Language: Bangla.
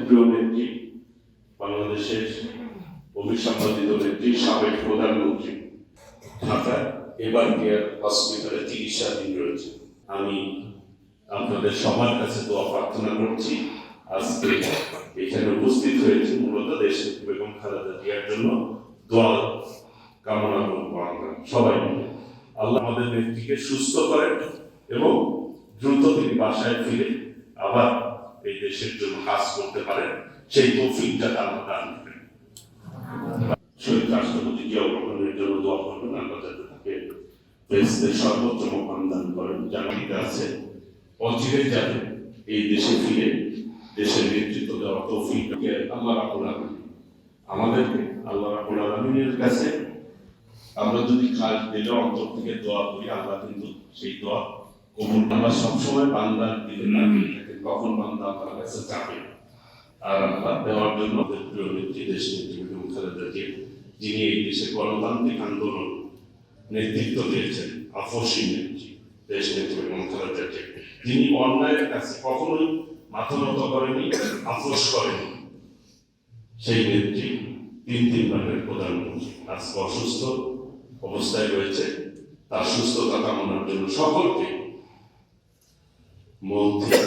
প্রিয় নেত্রী, বাংলাদেশের অভিসম্পাদিত নেত্রী, সাবেক প্রধানমন্ত্রী ঢাকা এবার কেয়ার হসপিটালে চিকিৎসাধীন রয়েছে। আমি আপনাদের সবার কাছে দোয়া প্রার্থনা করছি। আজকে এখানে উপস্থিত হয়েছে মূলত দেশের বেগম খালেদা জিয়ার জন্য দোয়া কামনা করবো আমরা সবাই মিলে। আল্লাহ আমাদের নেত্রীকে সুস্থ করেন এবং দ্রুত তিনি বাসায় ফিরে আবার এই দেশের জন্য কাজ করতে পারেন, সেই তৌফিকটা আল্লাহ দান করেন। শহীদ রাষ্ট্রপতি জিয়াউর রহমানের জন্য দোয়া করবেন, আল্লাহ যাতে তাকে দেশের সর্বোচ্চ মহান দান করেন। জানাতে আছে অচিরে যাতে এই দেশে ফিরে দেশের নেতৃত্ব দেওয়ার তৌফিক আল্লাহ রাব্বুল আলামিন আমাদেরকে, আল্লাহ রাব্বুল আলামিনের কাছে আমরা যদি খাস দিলে অন্তর থেকে দোয়া করি, আল্লাহ কিন্তু সেই দোয়া কবুল। আমরা সবসময় বান্দার দিকে তাকিয়ে থাকি, কখন বান্দা আল্লাহর কাছে চাবে। আর আল্লাহ দেওয়ার জন্য প্রিয় নেত্রী, দেশ নেত্রী বেগম খালেদা জিয়া, যিনি এই দেশে গণতান্ত্রিক আন্দোলন নেতৃত্ব দিয়েছেন, আপসী নেত্রী দেশ নেত্রী বেগম খালেদা জিয়া, যিনি অন্যায়ের কাছে কখনোই মাথা নত করেনি, আপোষ করেনি, সেই নেত্রী তিনবারের প্রধানমন্ত্রী আজকে অসুস্থ অবস্থায় রয়েছে। তার সুস্থতা কামনার জন্য সকলকে মন থেকে